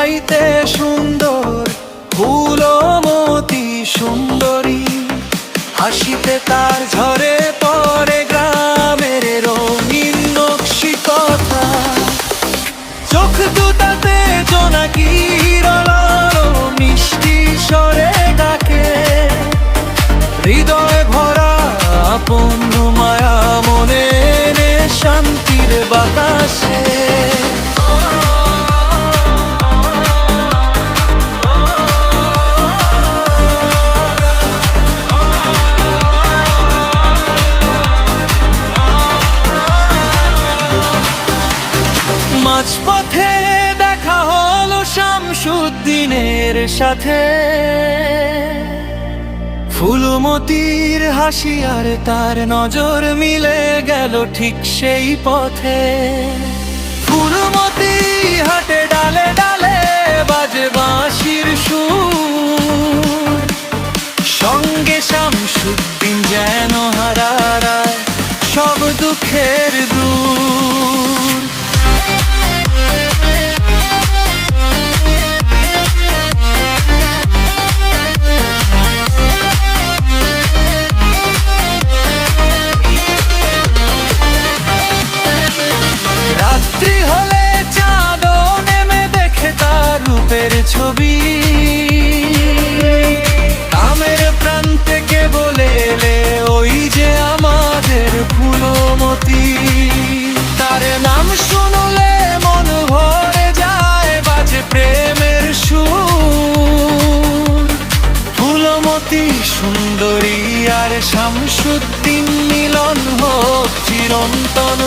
চাইতে সুন্দর ফুলমতি সুন্দরী, হাসিতে তার ঝরে পড়ে গ্রামের রঙিন নকশি কথা। চোখ দুটাতে জোনাকির আলো মিষ্টি স্বরে ডাকে, হৃদয় ভরা আপন মায়া মনে এনে শান্তির বাতাসে। মাঝপথে দেখা হলো শামসুদ্দিনের সাথে, ফুলমতির হাসি আর তার নজর মিলে গেল ঠিক সেই পথে। ফুলমতি হাটে ডালে ডালে বাজে বাঁশির সুর, সঙ্গে শামসুদ্দিন যেন হারায় সব দুঃখের দূর। রাত্রি হলে চাঁদও নেমে দেখে তার রূপের ছবি, গ্রামের প্রাণ থেকে বলে এলে ওই যে আমাদের ফুলমতি। তার নাম শুনলে মন ভরে যায়, বাজে প্রেমের সুর। ফুলমতি সুন্দরী আর শামসুদ্দিন মিলন হোক চিরন্তন।